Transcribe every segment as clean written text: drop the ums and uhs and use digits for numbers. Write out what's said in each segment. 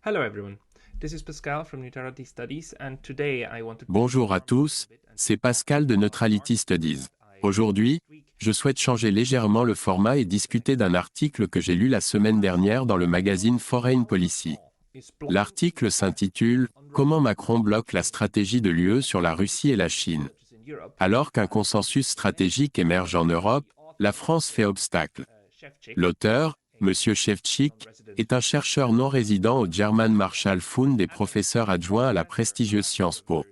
Hello everyone, this is Pascal from Neutrality Studies and today I want to... Bonjour à tous, c'est Pascal de Neutrality Studies. Aujourd'hui, je souhaite changer légèrement le format et discuter d'un article que j'ai lu la semaine dernière dans le magazine Foreign Policy. L'article s'intitule « Comment Macron bloque la stratégie de l'UE sur la Russie et la Chine ». Alors qu'un consensus stratégique émerge en Europe, la France fait obstacle. L'auteur, M. Shevchik, est un chercheur non résident au German Marshall Fund et professeur adjoint à la prestigieuse Sciences Po.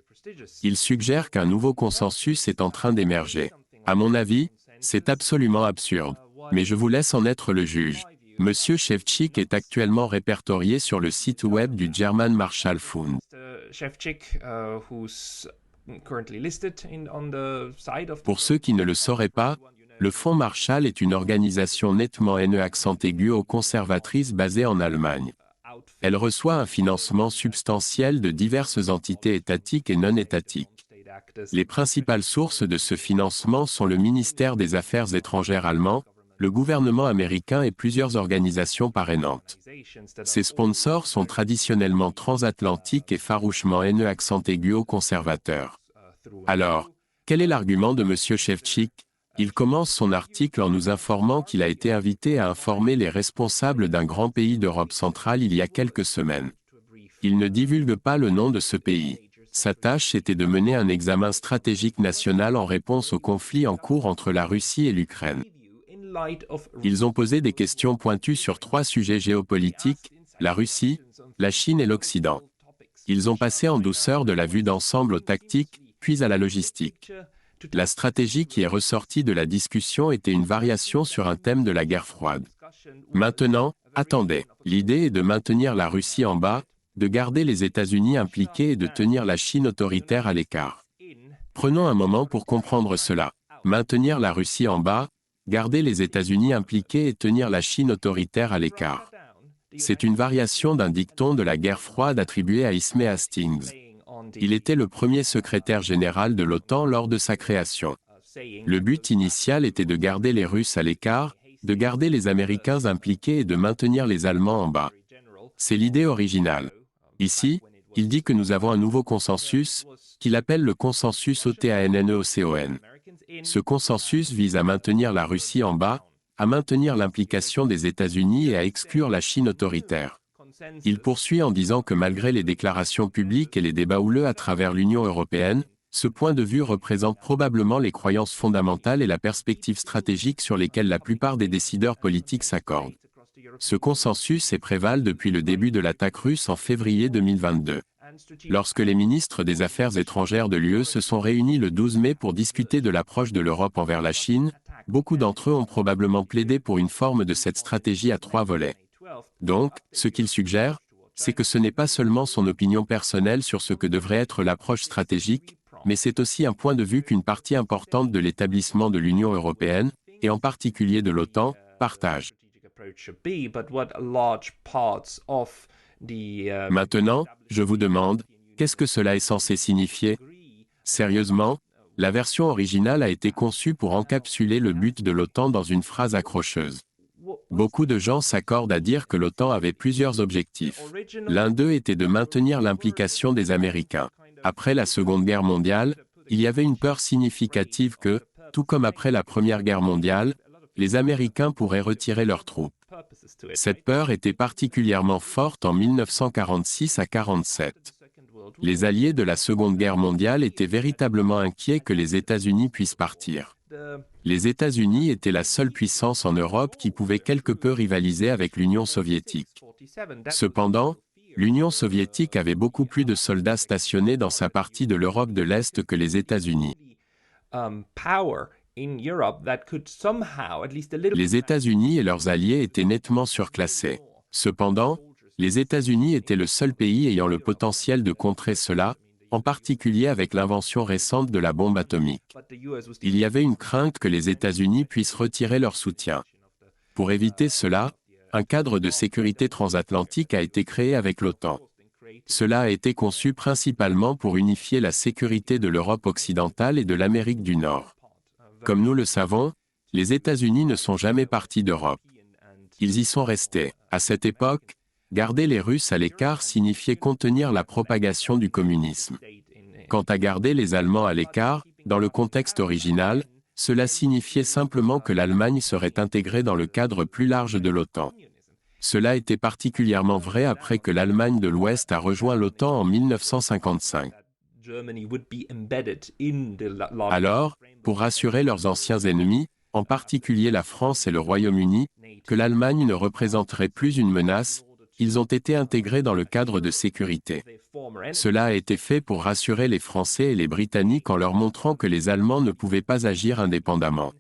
Il suggère qu'un nouveau consensus est en train d'émerger. À mon avis, c'est absolument absurde. Mais je vous laisse en être le juge. M. Shevchik est actuellement répertorié sur le site web du German Marshall Fund. Pour ceux qui ne le sauraient pas, le Fonds Marshall est une organisation nettement conservatrice basée en Allemagne. Elle reçoit un financement substantiel de diverses entités étatiques et non étatiques. Les principales sources de ce financement sont le ministère des Affaires étrangères allemand, le gouvernement américain et plusieurs organisations parrainantes. Ces sponsors sont traditionnellement transatlantiques et farouchement conservateurs. Alors, quel est l'argument de M. Shevchik ? Il commence son article en nous informant qu'il a été invité à informer les responsables d'un grand pays d'Europe centrale il y a quelques semaines. Il ne divulgue pas le nom de ce pays. Sa tâche était de mener un examen stratégique national en réponse au conflit en cours entre la Russie et l'Ukraine. Ils ont posé des questions pointues sur 3 sujets géopolitiques, la Russie, la Chine et l'Occident. Ils ont passé en douceur de la vue d'ensemble aux tactiques, puis à la logistique. La stratégie qui est ressortie de la discussion était une variation sur un thème de la guerre froide. Maintenant, attendez, l'idée est de maintenir la Russie en bas, de garder les États-Unis impliqués et de tenir la Chine autoritaire à l'écart. Prenons un moment pour comprendre cela. Maintenir la Russie en bas, garder les États-Unis impliqués et tenir la Chine autoritaire à l'écart. C'est une variation d'un dicton de la guerre froide attribué à Ismay Hastings. Il était le premier secrétaire général de l'OTAN lors de sa création. Le but initial était de garder les Russes à l'écart, de garder les Américains impliqués et de maintenir les Allemands en bas. C'est l'idée originale. Ici, il dit que nous avons un nouveau consensus, qu'il appelle le consensus OTANNEOCON. Ce consensus vise à maintenir la Russie en bas, à maintenir l'implication des États-Unis et à exclure la Chine autoritaire. Il poursuit en disant que malgré les déclarations publiques et les débats houleux à travers l'Union européenne, ce point de vue représente probablement les croyances fondamentales et la perspective stratégique sur lesquelles la plupart des décideurs politiques s'accordent. Ce consensus est préval depuis le début de l'attaque russe en février 2022. Lorsque les ministres des Affaires étrangères de l'UE se sont réunis le 12 mai pour discuter de l'approche de l'Europe envers la Chine, beaucoup d'entre eux ont probablement plaidé pour une forme de cette stratégie à 3 volets. Donc, ce qu'il suggère, c'est que ce n'est pas seulement son opinion personnelle sur ce que devrait être l'approche stratégique, mais c'est aussi un point de vue qu'une partie importante de l'établissement de l'Union européenne, et en particulier de l'OTAN, partage. Maintenant, je vous demande, qu'est-ce que cela est censé signifier ? Sérieusement, la version originale a été conçue pour encapsuler le but de l'OTAN dans une phrase accrocheuse. Beaucoup de gens s'accordent à dire que l'OTAN avait plusieurs objectifs. L'un d'eux était de maintenir l'implication des Américains. Après la Seconde Guerre mondiale, il y avait une peur significative que, tout comme après la Première Guerre mondiale, les Américains pourraient retirer leurs troupes. Cette peur était particulièrement forte en 1946 à 1947. Les alliés de la Seconde Guerre mondiale étaient véritablement inquiets que les États-Unis puissent partir. Les États-Unis étaient la seule puissance en Europe qui pouvait quelque peu rivaliser avec l'Union soviétique. Cependant, l'Union soviétique avait beaucoup plus de soldats stationnés dans sa partie de l'Europe de l'Est que les États-Unis. Les États-Unis et leurs alliés étaient nettement surclassés. Cependant, les États-Unis étaient le seul pays ayant le potentiel de contrer cela, en particulier avec l'invention récente de la bombe atomique. Il y avait une crainte que les États-Unis puissent retirer leur soutien. Pour éviter cela, un cadre de sécurité transatlantique a été créé avec l'OTAN. Cela a été conçu principalement pour unifier la sécurité de l'Europe occidentale et de l'Amérique du Nord. Comme nous le savons, les États-Unis ne sont jamais partis d'Europe. Ils y sont restés. À cette époque, garder les Russes à l'écart signifiait contenir la propagation du communisme. Quant à garder les Allemands à l'écart, dans le contexte original, cela signifiait simplement que l'Allemagne serait intégrée dans le cadre plus large de l'OTAN. Cela était particulièrement vrai après que l'Allemagne de l'Ouest a rejoint l'OTAN en 1955. Alors, pour rassurer leurs anciens ennemis, en particulier la France et le Royaume-Uni, que l'Allemagne ne représenterait plus une menace, ils ont été intégrés dans le cadre de sécurité. Cela a été fait pour rassurer les Français et les Britanniques en leur montrant que les Allemands ne pouvaient pas agir indépendamment.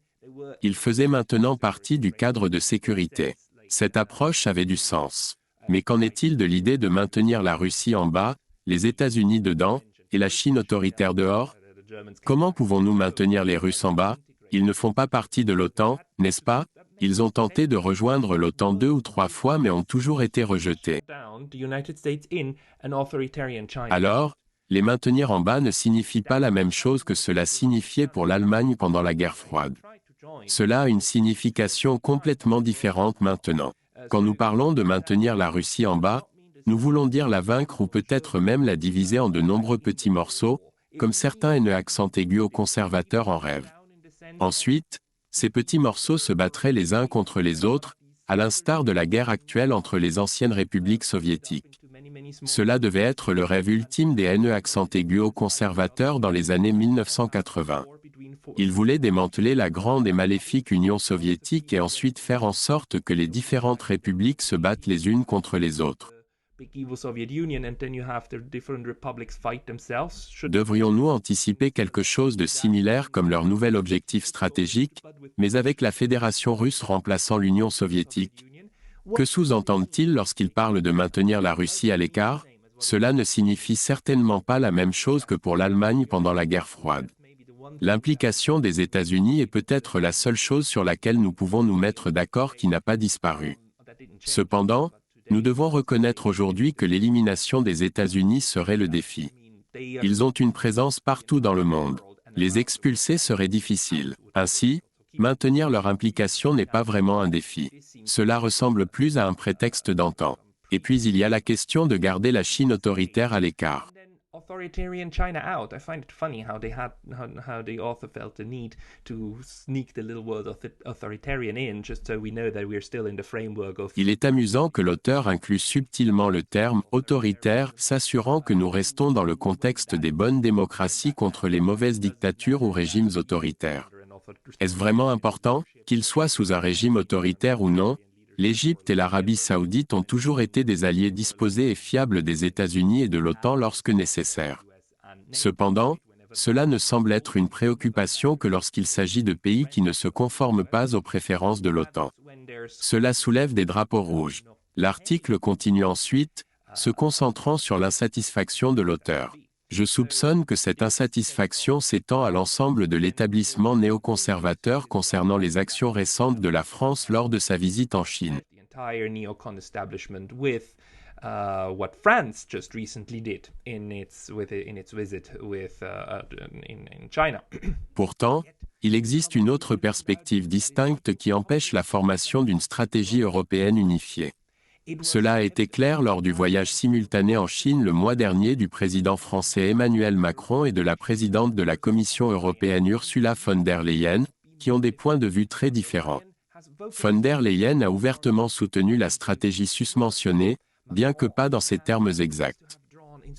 Ils faisaient maintenant partie du cadre de sécurité. Cette approche avait du sens. Mais qu'en est-il de l'idée de maintenir la Russie en bas, les États-Unis dedans, et la Chine autoritaire dehors? Comment pouvons-nous maintenir les Russes en bas? Ils ne font pas partie de l'OTAN, n'est-ce pas? Ils ont tenté de rejoindre l'OTAN 2 ou 3 fois mais ont toujours été rejetés. Alors, les maintenir en bas ne signifie pas la même chose que cela signifiait pour l'Allemagne pendant la guerre froide. Cela a une signification complètement différente maintenant. Quand nous parlons de maintenir la Russie en bas, nous voulons dire la vaincre ou peut-être même la diviser en de nombreux petits morceaux, comme certains accent aigu aux conservateurs en rêvent. Ensuite, ces petits morceaux se battraient les uns contre les autres, à l'instar de la guerre actuelle entre les anciennes républiques soviétiques. Cela devait être le rêve ultime des accent aigu aux conservateurs dans les années 1980. Ils voulaient démanteler la grande et maléfique Union soviétique et ensuite faire en sorte que les différentes républiques se battent les unes contre les autres. Devrions-nous anticiper quelque chose de similaire comme leur nouvel objectif stratégique, mais avec la Fédération russe remplaçant l'Union soviétique? Que sous-entendent-ils lorsqu'ils parlent de maintenir la Russie à l'écart? Cela ne signifie certainement pas la même chose que pour l'Allemagne pendant la guerre froide. L'implication des États-Unis est peut-être la seule chose sur laquelle nous pouvons nous mettre d'accord qui n'a pas disparu. Cependant, nous devons reconnaître aujourd'hui que l'élimination des États-Unis serait le défi. Ils ont une présence partout dans le monde. Les expulser serait difficile. Ainsi, maintenir leur implication n'est pas vraiment un défi. Cela ressemble plus à un prétexte d'antan. Et puis il y a la question de garder la Chine autoritaire à l'écart. Authoritarian China out. I find it funny how the author felt the need to sneak the little word authoritarian in, just so we know that we're still in the framework of. Il est amusant que l'auteur inclut subtilement le terme autoritaire, s'assurant que nous restons dans le contexte des bonnes démocraties contre les mauvaises dictatures ou régimes autoritaires. Est-ce vraiment important, qu'il soit sous un régime autoritaire ou non? L'Égypte et l'Arabie saoudite ont toujours été des alliés disposés et fiables des États-Unis et de l'OTAN lorsque nécessaire. Cependant, cela ne semble être une préoccupation que lorsqu'il s'agit de pays qui ne se conforment pas aux préférences de l'OTAN. Cela soulève des drapeaux rouges. L'article continue ensuite, se concentrant sur l'insatisfaction de l'auteur. Je soupçonne que cette insatisfaction s'étend à l'ensemble de l'établissement néoconservateur concernant les actions récentes de la France lors de sa visite en Chine. What France just recently did in its visit in China. Pourtant, il existe une autre perspective distincte qui empêche la formation d'une stratégie européenne unifiée. Cela a été clair lors du voyage simultané en Chine le mois dernier du président français Emmanuel Macron et de la présidente de la Commission européenne Ursula von der Leyen, qui ont des points de vue très différents. Von der Leyen a ouvertement soutenu la stratégie susmentionnée, bien que pas dans ces termes exacts.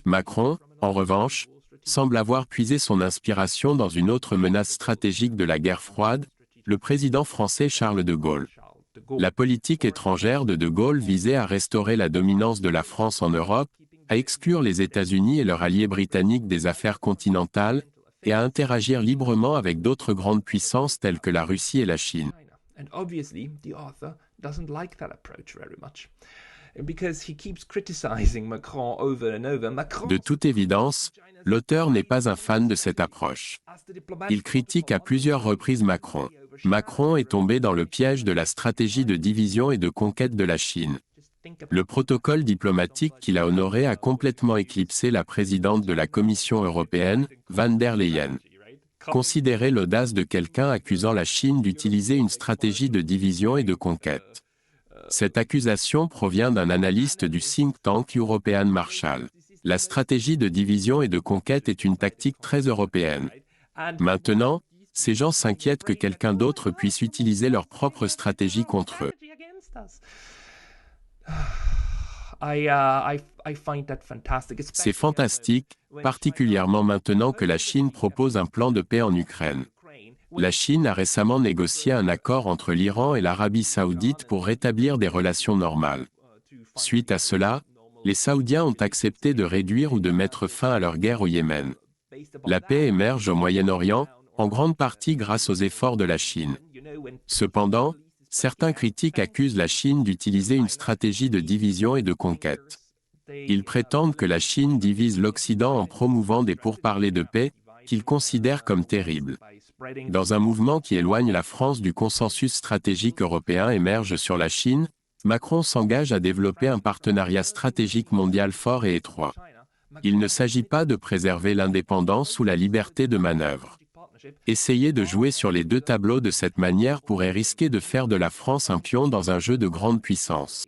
Macron, en revanche, semble avoir puisé son inspiration dans une autre menace stratégique de la guerre froide, le président français Charles de Gaulle. La politique étrangère de Gaulle visait à restaurer la dominance de la France en Europe, à exclure les États-Unis et leurs alliés britanniques des affaires continentales, et à interagir librement avec d'autres grandes puissances telles que la Russie et la Chine. De toute évidence, l'auteur n'est pas un fan de cette approche. Il critique à plusieurs reprises Macron. Macron est tombé dans le piège de la stratégie de division et de conquête de la Chine. Le protocole diplomatique qu'il a honoré a complètement éclipsé la présidente de la Commission européenne, von der Leyen. Considérez l'audace de quelqu'un accusant la Chine d'utiliser une stratégie de division et de conquête. Cette accusation provient d'un analyste du think tank European Marshall. La stratégie de division et de conquête est une tactique très européenne. Maintenant, ces gens s'inquiètent que quelqu'un d'autre puisse utiliser leur propre stratégie contre eux. C'est fantastique, particulièrement maintenant que la Chine propose un plan de paix en Ukraine. La Chine a récemment négocié un accord entre l'Iran et l'Arabie saoudite pour rétablir des relations normales. Suite à cela, les Saoudiens ont accepté de réduire ou de mettre fin à leur guerre au Yémen. La paix émerge au Moyen-Orient, en grande partie grâce aux efforts de la Chine. Cependant, certains critiques accusent la Chine d'utiliser une stratégie de division et de conquête. Ils prétendent que la Chine divise l'Occident en promouvant des pourparlers de paix, qu'ils considèrent comme terribles. Dans un mouvement qui éloigne la France du consensus stratégique européen émerge sur la Chine, Macron s'engage à développer un partenariat stratégique mondial fort et étroit. Il ne s'agit pas de préserver l'indépendance ou la liberté de manœuvre. Essayer de jouer sur les deux tableaux de cette manière pourrait risquer de faire de la France un pion dans un jeu de grande puissance.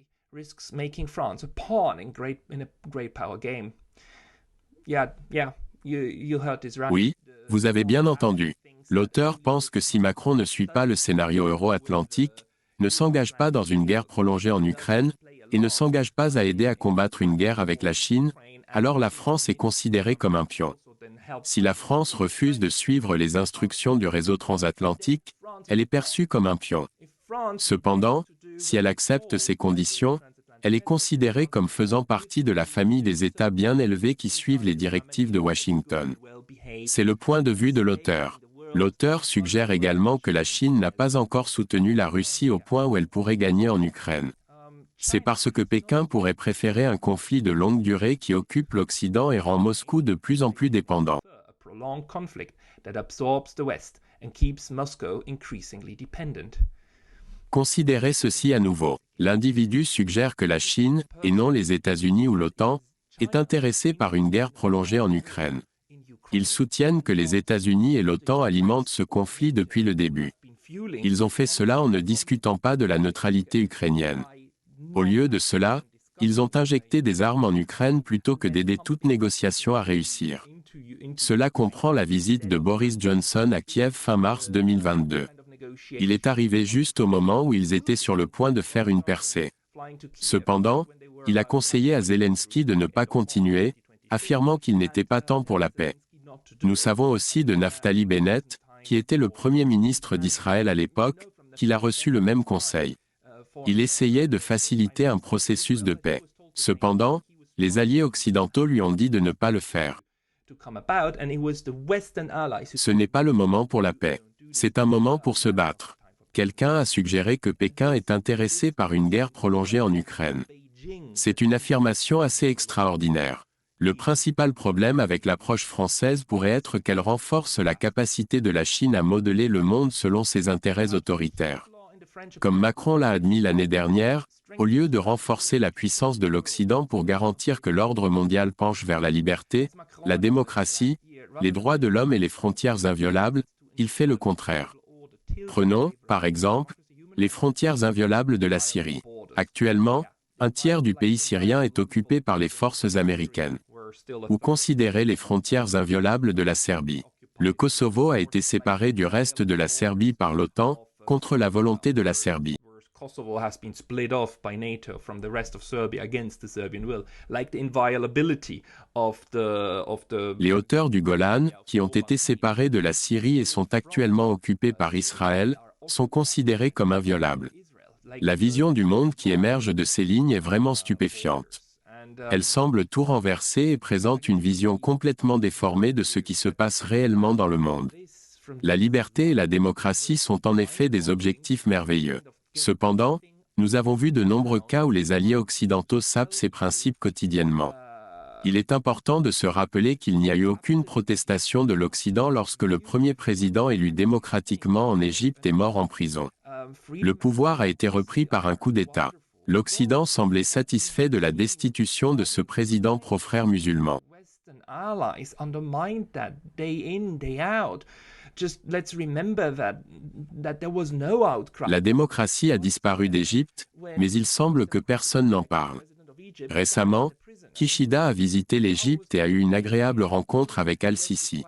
Oui, vous avez bien entendu. L'auteur pense que si Macron ne suit pas le scénario euro-atlantique, ne s'engage pas dans une guerre prolongée en Ukraine, et ne s'engage pas à aider à combattre une guerre avec la Chine, alors la France est considérée comme un pion. Si la France refuse de suivre les instructions du réseau transatlantique, elle est perçue comme un pion. Cependant, si elle accepte ces conditions, elle est considérée comme faisant partie de la famille des États bien élevés qui suivent les directives de Washington. C'est le point de vue de l'auteur. L'auteur suggère également que la Chine n'a pas encore soutenu la Russie au point où elle pourrait gagner en Ukraine. C'est parce que Pékin pourrait préférer un conflit de longue durée qui occupe l'Occident et rend Moscou de plus en plus dépendant. Considérez ceci à nouveau. L'individu suggère que la Chine, et non les États-Unis ou l'OTAN, est intéressée par une guerre prolongée en Ukraine. Ils soutiennent que les États-Unis et l'OTAN alimentent ce conflit depuis le début. Ils ont fait cela en ne discutant pas de la neutralité ukrainienne. Au lieu de cela, ils ont injecté des armes en Ukraine plutôt que d'aider toute négociation à réussir. Cela comprend la visite de Boris Johnson à Kiev fin mars 2022. Il est arrivé juste au moment où ils étaient sur le point de faire une percée. Cependant, il a conseillé à Zelensky de ne pas continuer, affirmant qu'il n'était pas temps pour la paix. Nous savons aussi de Naftali Bennett, qui était le Premier ministre d'Israël à l'époque, qu'il a reçu le même conseil. Il essayait de faciliter un processus de paix. Cependant, les alliés occidentaux lui ont dit de ne pas le faire. Ce n'est pas le moment pour la paix. C'est un moment pour se battre. Quelqu'un a suggéré que Pékin est intéressé par une guerre prolongée en Ukraine. C'est une affirmation assez extraordinaire. Le principal problème avec l'approche française pourrait être qu'elle renforce la capacité de la Chine à modeler le monde selon ses intérêts autoritaires. Comme Macron l'a admis l'année dernière, au lieu de renforcer la puissance de l'Occident pour garantir que l'ordre mondial penche vers la liberté, la démocratie, les droits de l'homme et les frontières inviolables, il fait le contraire. Prenons, par exemple, les frontières inviolables de la Syrie. Actuellement, un tiers du pays syrien est occupé par les forces américaines. Ou considérez les frontières inviolables de la Serbie. Le Kosovo a été séparé du reste de la Serbie par l'OTAN, contre la volonté de la Serbie. Kosovo has been split off by NATO from the rest of Serbia against the Serbian will, like the inviolability of the... Les hauteurs du Golan, qui ont été séparées de la Syrie et sont actuellement occupées par Israël, sont considérées comme inviolables. La vision du monde qui émerge de ces lignes est vraiment stupéfiante. Elle semble tout renverser et présente une vision complètement déformée de ce qui se passe réellement dans le monde. La liberté et la démocratie sont en effet des objectifs merveilleux. Cependant, nous avons vu de nombreux cas où les alliés occidentaux sapent ces principes quotidiennement. Il est important de se rappeler qu'il n'y a eu aucune protestation de l'Occident lorsque le premier président élu démocratiquement en Égypte est mort en prison. Le pouvoir a été repris par un coup d'État. L'Occident semblait satisfait de la destitution de ce président pro-frère musulman. just let's remember that there was no outcry. La démocratie a disparu d'Égypte, mais il semble que personne n'en parle. Récemment, Kishida a visité l'Égypte et a eu une agréable rencontre avec Al-Sisi.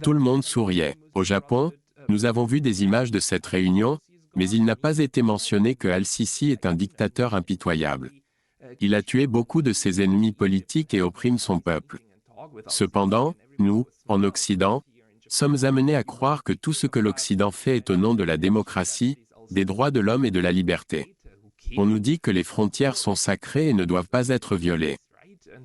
Tout le monde souriait. Au Japon, nous avons vu des images de cette réunion, mais il n'a pas été mentionné que Al-Sisi est un dictateur impitoyable. Il a tué beaucoup de ses ennemis politiques et opprime son peuple. Cependant, nous, en Occident, sommes amenés à croire que tout ce que l'Occident fait est au nom de la démocratie, des droits de l'homme et de la liberté. On nous dit que les frontières sont sacrées et ne doivent pas être violées.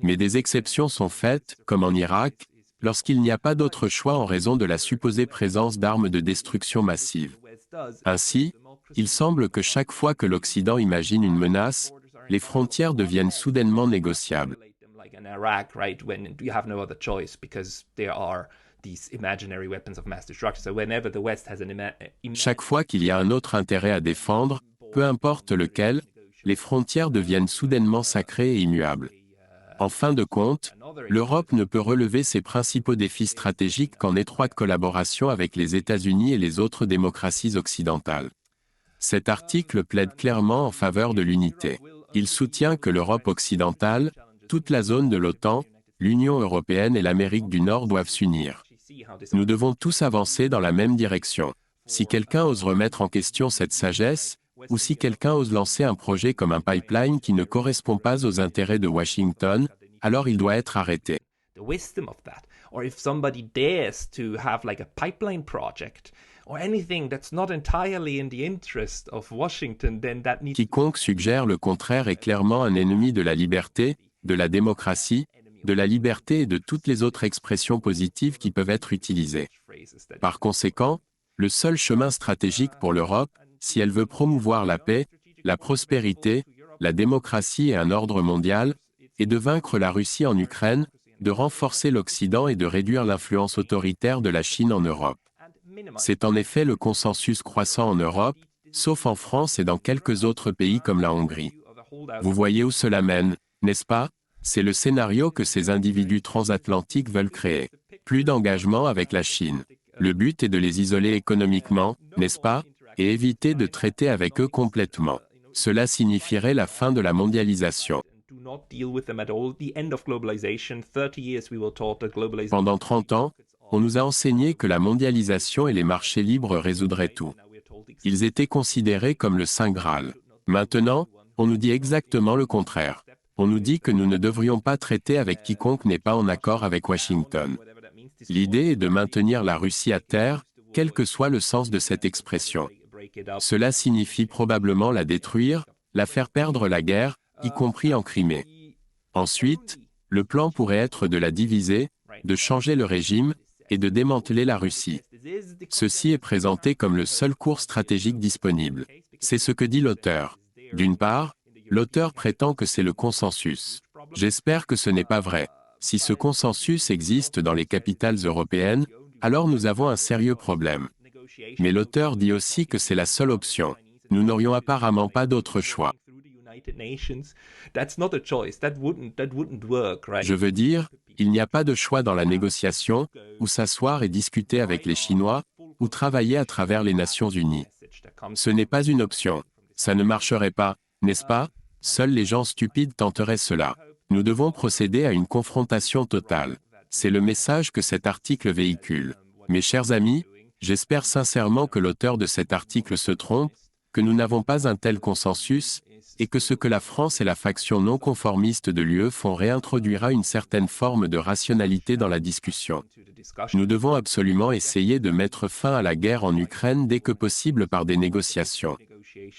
Mais des exceptions sont faites, comme en Irak, lorsqu'il n'y a pas d'autre choix en raison de la supposée présence d'armes de destruction massive. Ainsi, il semble que chaque fois que l'Occident imagine une menace, les frontières deviennent soudainement négociables. Chaque fois qu'il y a un autre intérêt à défendre, peu importe lequel, les frontières deviennent soudainement sacrées et immuables. En fin de compte, l'Europe ne peut relever ses principaux défis stratégiques qu'en étroite collaboration avec les États-Unis et les autres démocraties occidentales. Cet article plaide clairement en faveur de l'unité. Il soutient que l'Europe occidentale, toute la zone de l'OTAN, l'Union européenne et l'Amérique du Nord doivent s'unir. Nous devons tous avancer dans la même direction. Si quelqu'un ose remettre en question cette sagesse, ou si quelqu'un ose lancer un projet comme un pipeline qui ne correspond pas aux intérêts de Washington, alors il doit être arrêté. Or if somebody dares to have like a pipeline project or anything that's not entirely in the interest of Washington, then that needs. Quiconque suggère le contraire est clairement un ennemi de la liberté, de la démocratie, de la liberté et de toutes les autres expressions positives qui peuvent être utilisées. Par conséquent, le seul chemin stratégique pour l'Europe, si elle veut promouvoir la paix, la prospérité, la démocratie et un ordre mondial, est de vaincre la Russie en Ukraine, de renforcer l'Occident et de réduire l'influence autoritaire de la Chine en Europe. C'est en effet le consensus croissant en Europe, sauf en France et dans quelques autres pays comme la Hongrie. Vous voyez où cela mène, n'est-ce pas? C'est le scénario que ces individus transatlantiques veulent créer. Plus d'engagement avec la Chine. Le but est de les isoler économiquement, n'est-ce pas? Et éviter de traiter avec eux complètement. Cela signifierait la fin de la mondialisation. Pendant 30 ans, on nous a enseigné que la mondialisation et les marchés libres résoudraient tout. Ils étaient considérés comme le Saint Graal. Maintenant, on nous dit exactement le contraire. On nous dit que nous ne devrions pas traiter avec quiconque n'est pas en accord avec Washington. L'idée est de maintenir la Russie à terre, quel que soit le sens de cette expression. Cela signifie probablement la détruire, la faire perdre la guerre, y compris en Crimée. Ensuite, le plan pourrait être de la diviser, de changer le régime, et de démanteler la Russie. Ceci est présenté comme le seul cours stratégique disponible. C'est ce que dit l'auteur. D'une part, l'auteur prétend que c'est le consensus. J'espère que ce n'est pas vrai. Si ce consensus existe dans les capitales européennes, alors nous avons un sérieux problème. Mais l'auteur dit aussi que c'est la seule option. Nous n'aurions apparemment pas d'autre choix. Je veux dire, il n'y a pas de choix dans la négociation, ou s'asseoir et discuter avec les Chinois, ou travailler à travers les Nations Unies. Ce n'est pas une option. Ça ne marcherait pas, n'est-ce pas? Seuls les gens stupides tenteraient cela. Nous devons procéder à une confrontation totale. C'est le message que cet article véhicule. Mes chers amis, j'espère sincèrement que l'auteur de cet article se trompe, que nous n'avons pas un tel consensus, et que ce que la France et la faction non conformiste de l'UE font réintroduira une certaine forme de rationalité dans la discussion. Nous devons absolument essayer de mettre fin à la guerre en Ukraine dès que possible par des négociations.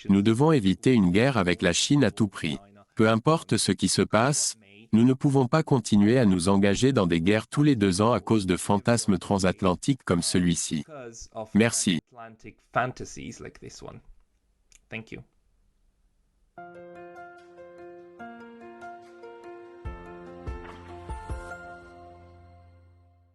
Nous devons éviter une guerre avec la Chine à tout prix. Peu importe ce qui se passe, nous ne pouvons pas continuer à nous engager dans des guerres tous les 2 ans à cause de fantasmes transatlantiques comme celui-ci. Merci. Thank you.